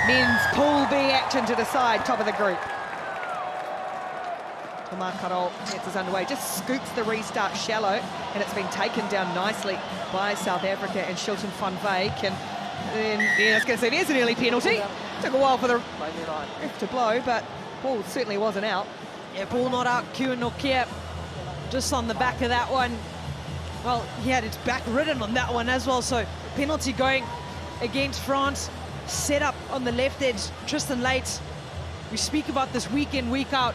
men's Pool B action to decide top of the group. Carol gets us underway, just scoops the restart shallow, and it's been taken down nicely by South Africa and Shilton van Wyk. And then, yeah, I was going to say, there's an early penalty. Took a while for the ref to blow, but ball certainly wasn't out. Yeah, ball not out, Kieran Nokia just on the back of that one. Well, he had his back ridden on that one as well, so penalty going against France. Set up on the left edge, Tristan Late. We speak about this week in, week out.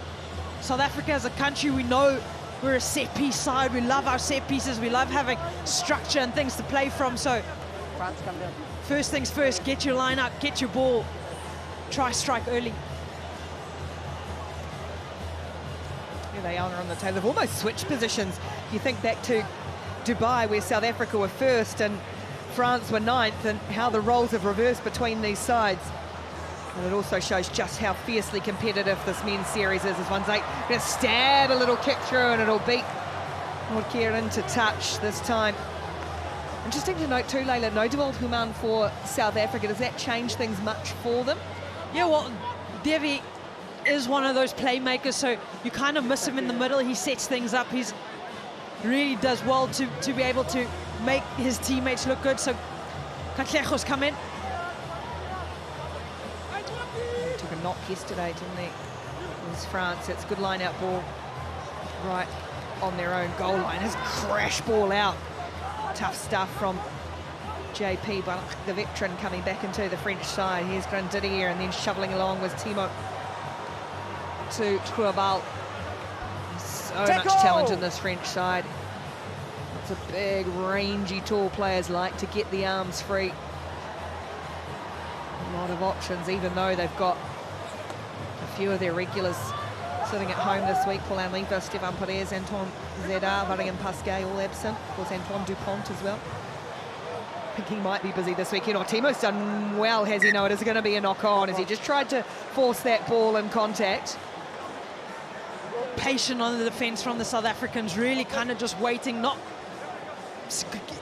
South Africa as a country, we know we're a set-piece side. We love our set pieces. We love having structure and things to play from. So first things first, get your line up, get your ball, try strike early. Here they are on the table. They've almost switched positions. You think back to Dubai, where South Africa were first and France were ninth, and how the roles have reversed between these sides. And it also shows just how fiercely competitive this men's series is. As one's going to stab a little kick through, and it'll beat Nokia into touch this time. Interesting to note too, Leila, no Dewald Human for South Africa. Does that change things much for them? Yeah, well, Devi is one of those playmakers, so you kind of miss him in the middle. He sets things up. He's really does well to be able to make his teammates look good. So Katlejos come in. Took a knock yesterday, didn't he? It was France. It's good line-out ball right on their own goal line. His crash ball out. Tough stuff from JP, but the veteran coming back into the French side. Here's Grandidier, and then shoveling along with Timo to Truabal. So much talent in this French side. Lots of big, rangy, tall players like to get the arms free. A lot of options, even though they've got a few of their regulars sitting at home this week. Paul Liva, Stevan Perez, Antoine Zedar, Varian Pasquet all absent. Of course, Antoine Dupont as well. I think he might be busy this weekend. Timo's done well, has he? No, it is going to be a knock-on as he just tried to force that ball in contact. Patient on the defense from the South Africans, really kind of just waiting. Not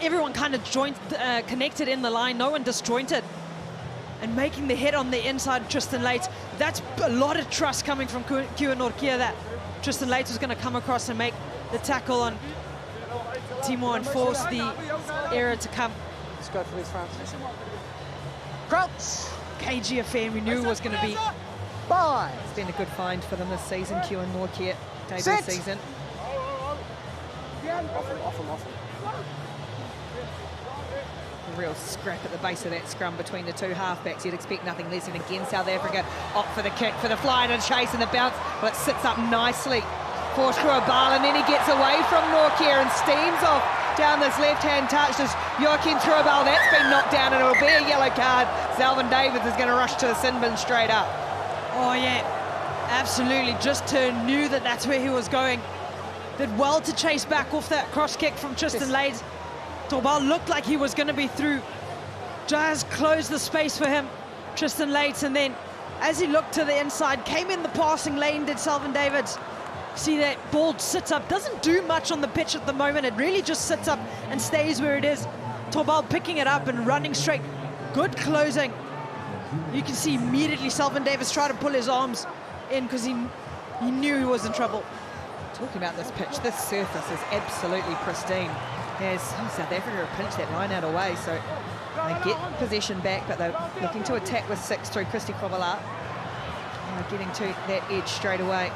everyone kind of connected in the line, no one disjointed, and making the hit on the inside. Tristan Late, that's a lot of trust coming from Kieran Nokia that Tristan Late was going to come across and make the tackle on Timo and force the error to come. Let's go for these France. Crouch! KG affair we knew was going to be. It's been a good find for them this season, Kieran Nokia, debut season. Off him. A real scrap at the base of that scrum between the two halfbacks. You'd expect nothing less. And again, South Africa opt for the kick, for the fly and a chase and the bounce. Well, it sits up nicely for Truabal, and then he gets away from Nokia and steams off down this left-hand touch. There's Joachim Truabal, that's been knocked down, and it'll be a yellow card. Selvin Davids is going to rush to the sin bin straight up. Oh yeah, absolutely. Just knew that that's where he was going. Did well to chase back off that cross kick from Tristan Lade. Truabal looked like he was going to be through. Just closed the space for him, Tristan Lade, and then as he looked to the inside, came in the passing lane, did Selvin Davids. See that ball sits up, doesn't do much on the pitch at the moment. It really just sits up and stays where it is. Truabal picking it up and running straight. Good closing. You can see immediately Selvin Davids try to pull his arms in because he knew he was in trouble. Talking about this pitch, this surface is absolutely pristine. As South Africa have pinched that line out away, so they get possession back, but they're looking to attack with 6 through Christy Krovala. Getting to that edge straight away.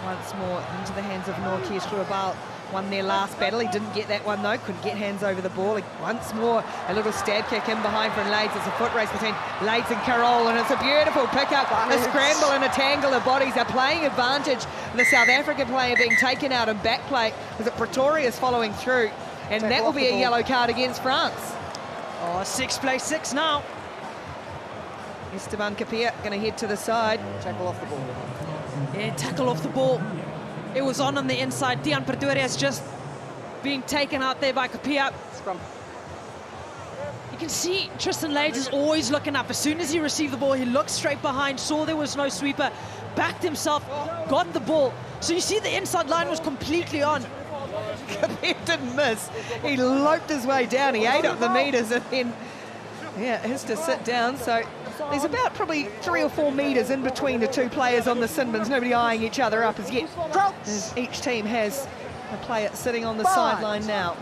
Once more into the hands of Nokia. Truabal won their last battle. He didn't get that one though, couldn't get hands over the ball. Once more, a little stab kick in behind from Lades. It's a foot race between Lades and Carroll, and it's a beautiful pick-up. A scramble and a tangle of bodies are playing advantage. The South African player being taken out in back play. Was it Pretorius following through? And that will be a yellow card against France. Oh, 6-play-6 now. Esteban Capia going to head to the side. Tackle off the ball. Yeah, tackle off the ball. It was on the inside. Dion Pretorius just being taken out there by Capia. Scrum. You can see Tristan Lades is always looking up. As soon as he received the ball, he looked straight behind, saw there was no sweeper, backed himself, got the ball. So you see the inside line was completely on. Capia didn't miss. He loped his way down. He ate up the meters and then Yeah, has to sit down, so there's about probably 3 or 4 metres in between the two players on the Sinbins, nobody eyeing each other up as yet. As each team has a player sitting on the sideline now.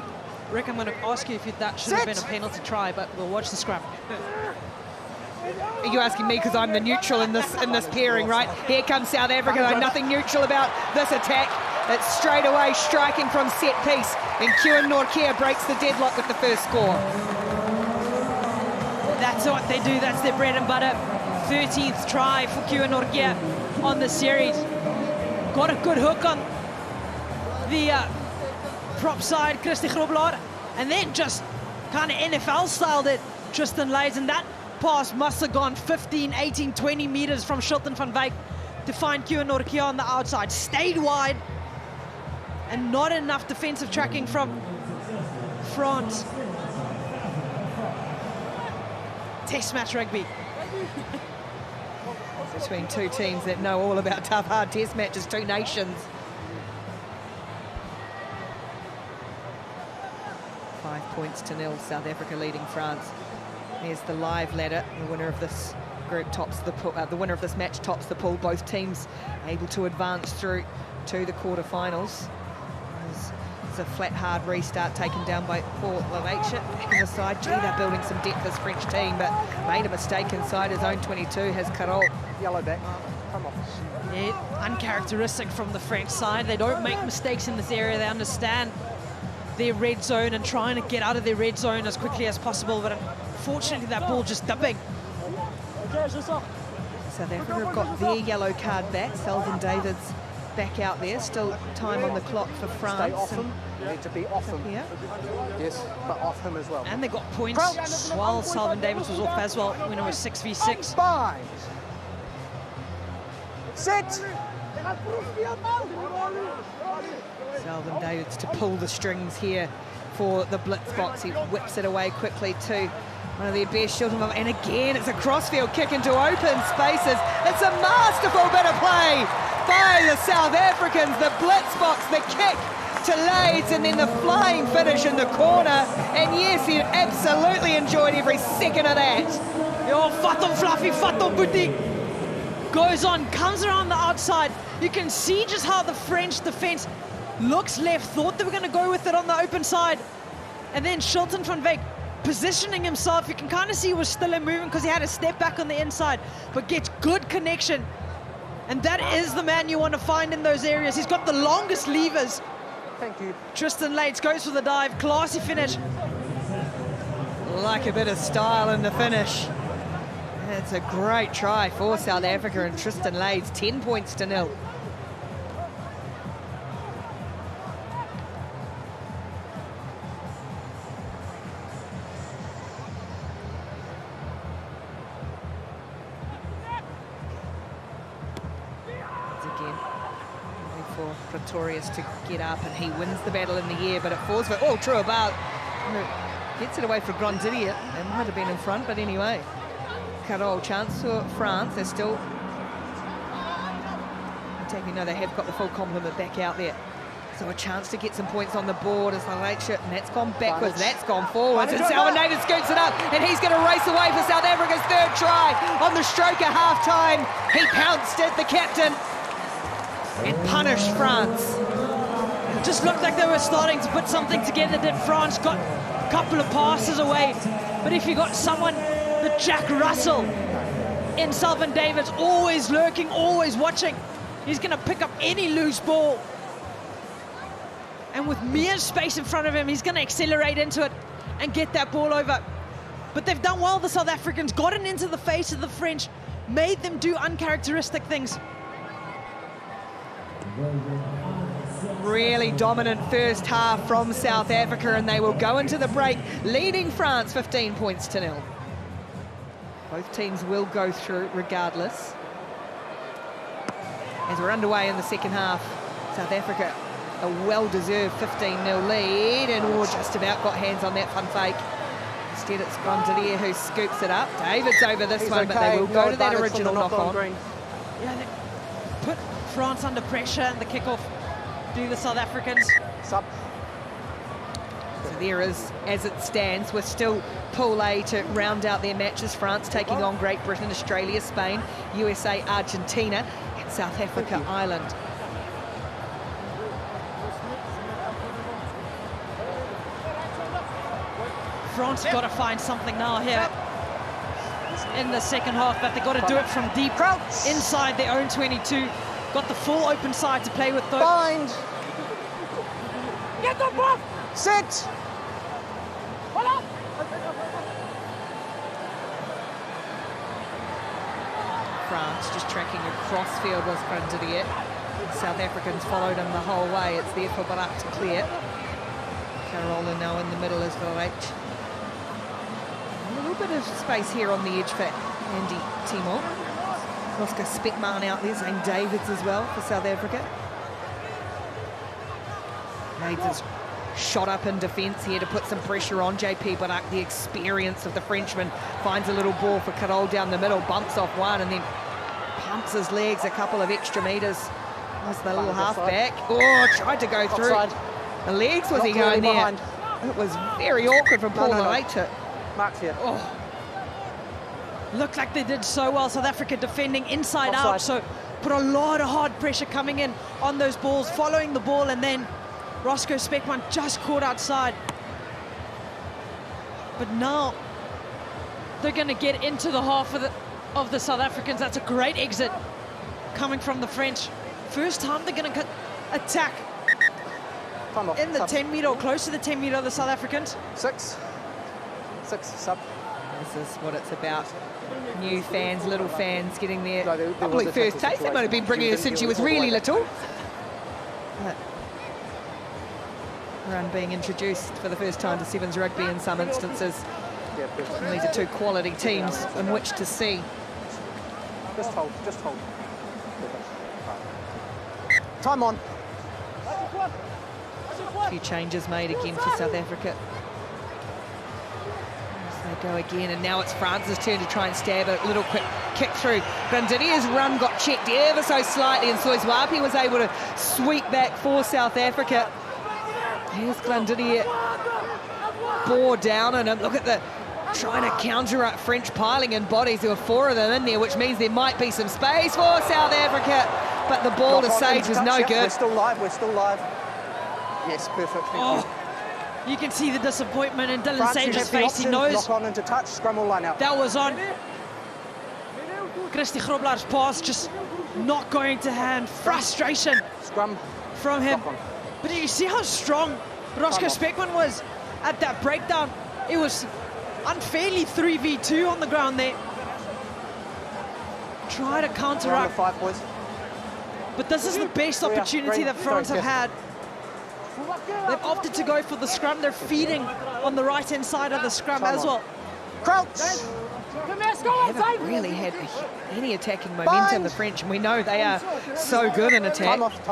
Rick, I'm going to ask you if that should have been a penalty try, but we'll watch the scrum. Are you asking me because I'm the neutral in this pairing, right? Here comes South Africa, though, nothing neutral about this attack. It's straight away striking from set piece, and Kieran Nortje breaks the deadlock with the first score. That's what they do, that's their bread and butter. 13th try for Kieran Nortje on the series. Got a good hook on the prop side, Christy Grobelaar, and then just kind of NFL styled it, Tristan Leyds, and that pass must have gone 15, 18, 20 meters from Shilton van Wyk to find Kieran Nortje on the outside. Stayed wide, and not enough defensive tracking from France. Test match rugby. Between two teams that know all about tough, hard test matches, two nations. 5 points to 0, South Africa leading France. There's the live ladder. The winner of this group tops the pool. The winner of this match tops the pool. Both teams able to advance through to the quarterfinals. It's a flat, hard restart taken down by Paul Lavache. Back in the side. Gee, they're building some depth, this French team, but made a mistake inside his own 22. Has Carol. Yellow back. Come off. Yeah, uncharacteristic from the French side. They don't make mistakes in this area. They understand their red zone and trying to get out of their red zone as quickly as possible, but unfortunately that ball just dipping. South Africa have got their yellow card back. Selvin Davids back out there. Still time on the clock for France. Stay off him. You need to be off him. Yeah. Yes, but off him as well. And they got points while Selvin Davids was off as well when it was 6v6. Five. Sit. Selvin Davids to pull the strings here for the blitz box. He whips it away quickly to one of their best, Shilton, and again it's a crossfield kick into open spaces. It's a masterful bit of play by the South Africans. The blitz box, the kick to Leyds, and then the flying finish in the corner. And yes, he absolutely enjoyed every second of that. Yo, Fatou Fluffy, Fatou Boutique goes on, comes around the outside. You can see just how the French defense looks left, thought they were going to go with it on the open side. And then Shilton van Wyk positioning himself. You can kind of see he was still in movement because he had a step back on the inside, but gets good connection. And that is the man you want to find in those areas. He's got the longest levers. Thank you. Tristan Leyds goes for the dive. Classy finish. Like a bit of style in the finish. It's a great try for South Africa, and Tristan Leyds, 10 points to 0. For Pretorius to get up, and he wins the battle in the air, but it falls for Truabal. Gets it away for Grondidier. It might have been in front, but anyway. Carol, chance for France. They're still taking. No, they have got the full complement back out there. So a chance to get some points on the board as the late shirt, and that's gone backwards, that's gone forwards, and Selvin Davids scoots it up, and he's going to race away for South Africa's third try on the stroke at half-time. He pounced at the captain and punished France. It just looked like they were starting to put something together. Did France got a couple of passes away, but if you got someone, the Jack Russell in Selvin Davids, always lurking, always watching, he's going to pick up any loose ball. And with mere space in front of him, he's going to accelerate into it and get that ball over. But they've done well, the South Africans, gotten into the face of the French, made them do uncharacteristic things. Really dominant first half from South Africa, and they will go into the break leading France 15 points to 0. Both teams will go through regardless. As we're underway in the second half, South Africa a well-deserved 15-0 lead, and just about got hands on that Van Wyk. Instead it's Grondidier who scoops it up. David's over this one, but they will go to that original knock-on. Yeah, they put France under pressure, and the kickoff do the South Africans. Sub. So there is, as it stands, we're still Pool A to round out their matches. France taking on Great Britain, Australia, Spain, USA, Argentina, and South Africa, Ireland. France got to find something now here in the second half, but they've got to do it from deep inside their own 22. Got the full open side to play with, though. Bind. Get the ball. Sit. France just tracking across field was Grandidier. South Africans followed him the whole way. It's there for Barak to clear. Carola now in the middle as Relive. A little bit of space here on the edge for Andy Timor. Oscar Speckman out there, Zane Davids as well for South Africa. Davids is shot up in defence here to put some pressure on. JP Barak, the experience of the Frenchman, finds a little ball for Carol down the middle, bumps off one and then pumps his legs a couple of extra metres. That's the little half-back. Oh, tried to go through. Offside. The legs was Not he going there? behind. It was very awkward from Paul Later. Mark's here. Oh. Looked like they did so well. South Africa defending inside out, so put a lot of hard pressure coming in on those balls, following the ball, and then Roscoe Speckman just caught outside. But now they're going to get into the half of the South Africans. That's a great exit coming from the French. First time they're going to attack in the 10 metre or close to the 10 metre of the South Africans. Six sub. This is what it's about. New fans, little fans getting their there probably was a first tackle taste. They might have been situation. bringing her since she was really little. But run being introduced for the first time to Sevens Rugby in some instances. Yeah, perfect. And these are two quality teams in which to see. Just hold. Time on. A few changes made again for South Africa. As they go again, and now it's France's turn to try and stab a little quick kick through. Grandidier's run got checked ever so slightly, and Soizwapi was able to sweep back for South Africa. Here's Grandidier, bore down on him. Look at the trying to counter up French piling in bodies. There were 4 of them in there, which means there might be some space for South Africa. But the ball to Sage was no good. We're still live. Yes, perfect. Thank you. You can see the disappointment in Dylan France, Sage's face. He knows lock on into touch, scramble line out. that was on. Christy Groblar's pass just not going to hand. Frustration Scrum from him. lock on. But you see how strong Roscoe Speckman was at that breakdown. It was unfairly 3v2 on the ground there. Try to Round counteract. of 5, boys. But this is the best opportunity that France have had. They've opted to go for the scrum. They're feeding on the right-hand side of the scrum as well. Crouch. They haven't really had any attacking momentum, the French, and we know they are so good in attack. Time off.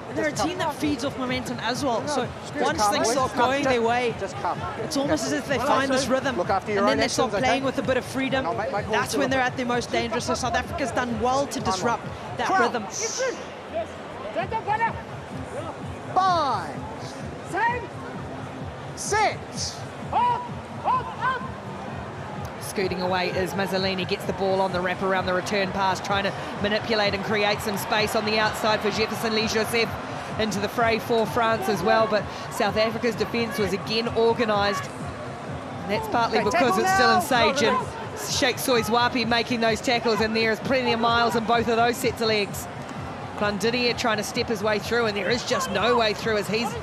And they're a team that feeds off momentum as well. So once calm, things boys. start going their way, Just calm. it's almost as if they find this rhythm, Look after your and then own they start actions, playing okay? with a bit of freedom. And I'll make my calls That's to when them. they're at their most dangerous. So South Africa's done well to disrupt that Crouch. rhythm. 5. 6. Scooting away is Mazzolini, gets the ball on the wrap around the return pass, trying to manipulate and create some space on the outside for Jefferson Lee-Joseph into the fray for France as well. But South Africa's defence was again organised. And that's partly Okay, because tackle it's still now. in Sage and Sheikh Soizwapi making those tackles, and there is plenty of miles in both of those sets of legs. Grandidier trying to step his way through, and there is just no way through as he's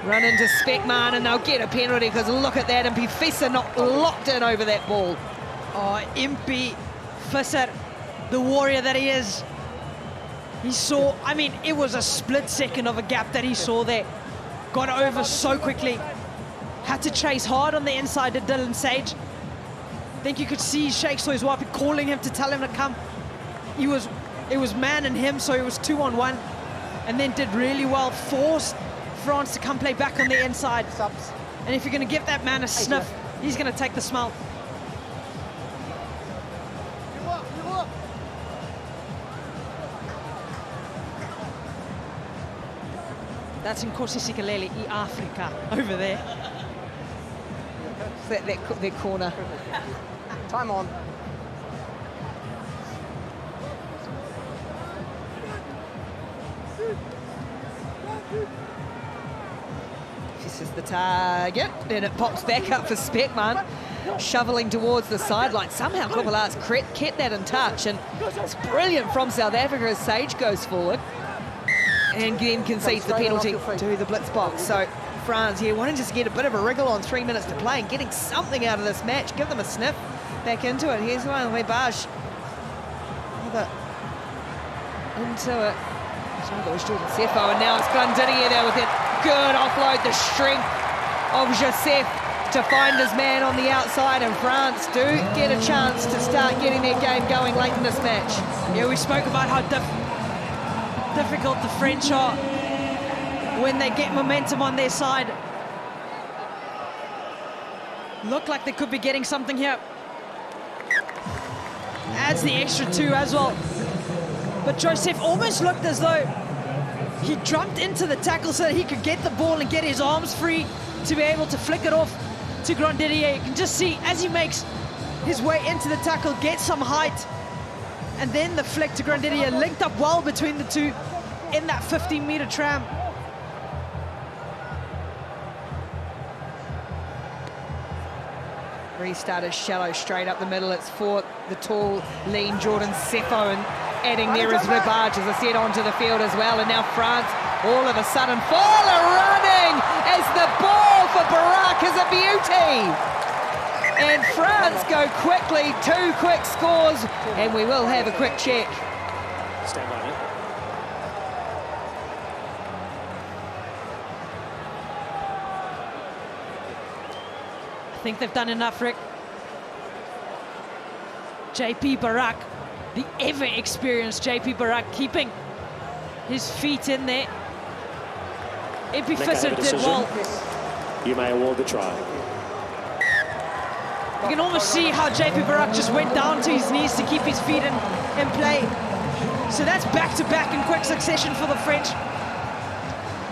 run into Speckman, and they'll get a penalty because look at that, and Pifisa not locked in over that ball. Oh, Impi Visser, the warrior that he is. He saw, I mean, it was a split second of a gap that he saw there. Got over so quickly. Had to chase hard on the inside to Dylan Sage. I think you could see Sheikh Soizwapi calling him to tell him to come. It was man and him, so it was 2-on-1, and then did really well, forced France to come play back on the inside. Subs. And if you're going to give that man a sniff, he's going to take the smell. That's in Nkosi Sikelele, Africa, over there. Their corner. Time on. This is the target, and it pops back up for Speckman, shoveling towards the sideline. Somehow Kovalar's kept that in touch, and it's brilliant from South Africa as Sage goes forward and then concedes the penalty to the blitz box. So France here wanting just to get a bit of a wriggle on 3 minutes to play and getting something out of this match. Give them a sniff back into it. Here's one, Lebage. Into it. I thought it was Jordan Sefo, and now it's Glendinning there with that good offload, the strength of Joseph to find his man on the outside, and France do get a chance to start getting their game going late in this match. Yeah, we spoke about how difficult the French are when they get momentum on their side. Look like they could be getting something here. Adds the extra 2 as well. But Joseph almost looked as though he jumped into the tackle so that he could get the ball and get his arms free to be able to flick it off to Grandidier. You can just see as he makes his way into the tackle, get some height, and then the flick to Grandidier, linked up well between the two in that 15-meter tram. Restart is shallow, straight up the middle. It's for the tall, lean Jordan Sefo, and adding there is Lebage, as I said, onto the field as well. And now France, all of a sudden, Fowler running as the ball for Barak is a beauty. And France go quickly, 2 quick scores, and we will have a quick check. Stand by it. I think they've done enough, Rick. JP Barak, the ever-experienced JP Barak, keeping his feet in there. Epiphysit did well. You may award the try. You can almost see how JP Barak just went down to his knees to keep his feet in play. So that's back-to-back in quick succession for the French.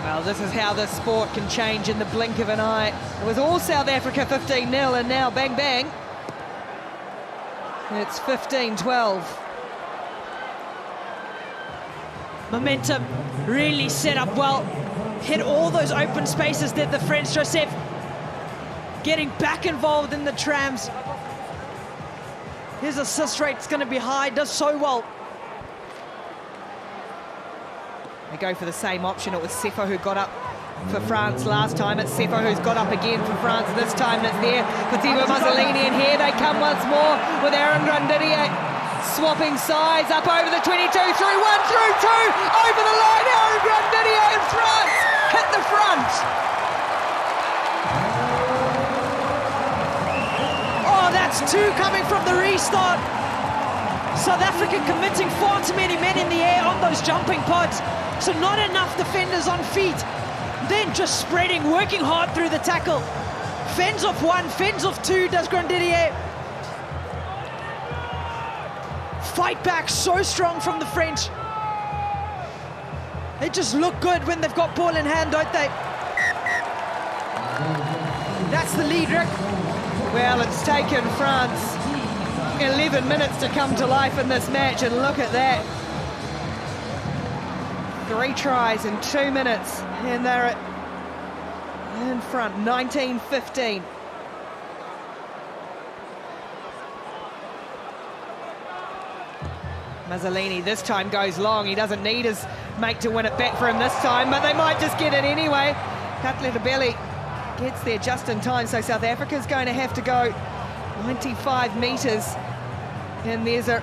Well, this is how this sport can change in the blink of an eye. It was all South Africa 15-0, and now bang, bang. It's 15-12. Momentum really set up well. Hit all those open spaces, did the French. Joseph getting back involved in the trams. His assist rate's going to be high, does so well. They go for the same option. It was Sefo who got up for France last time. It's Sefo who's got up again for France this time. And it's there for Thibaut Mazzolini, and here they come once more with Aaron Grandidier swapping sides up over the 22, through 1, through 2, over the line. Aaron Grandidier and France hit the front. Oh, that's 2 coming from the restart. South Africa committing far too many men in the air on those jumping pods. So not enough defenders on feet. Then just spreading, working hard through the tackle. Fends off 1, fends off 2, does Grandidier. Fight back so strong from the French. They just look good when they've got ball in hand, don't they? That's the lead, Rick. Well, it's taken France 11 minutes to come to life in this match, and look at that. 3 tries in 2 minutes, and they're in front, 19-15. Mazzolini this time goes long. He doesn't need his mate to win it back for him this time, but they might just get it anyway. Cutler-Belli gets there just in time, so South Africa's going to have to go 95 metres, and there's a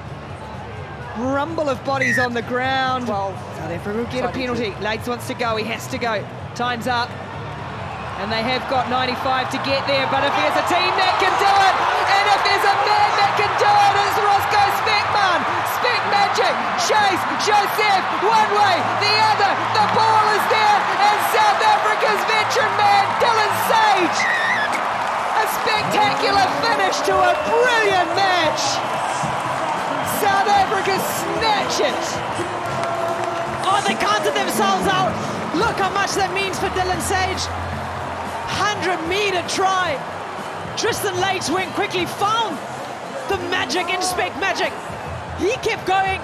rumble of bodies on the ground. 12. South Africa will get a penalty. Lates wants to go, he has to go. Time's up. And they have got 95 to get there, but if there's a team that can do it, and if there's a man that can do it, it's Roscoe Speckman. Speck magic, chase, Joseph, one way, the other, the ball is there, and South Africa's veteran man, Dylan Sage. A spectacular finish to a brilliant match. South Africa snatch it. Oh, they counted themselves out. Look how much that means for Dylan Sage. 100-meter try. Tristan Lates went quickly, found the magic, inspect magic. He kept going,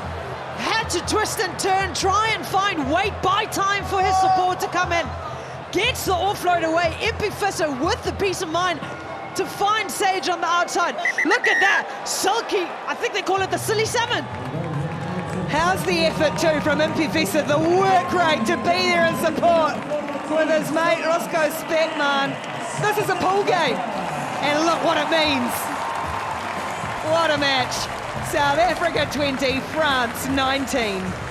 had to twist and turn, try and find weight, buy time for his support to come in. Gets the offload away. Impy Fisser with the peace of mind to find Sage on the outside. Look at that, Silky, I think they call it the silly salmon. How's the effort too from Impy Fisser, the work rate to be there and support with his mate Roscoe Speckman. This is a pool game, and look what it means. What a match. South Africa 20, France 19.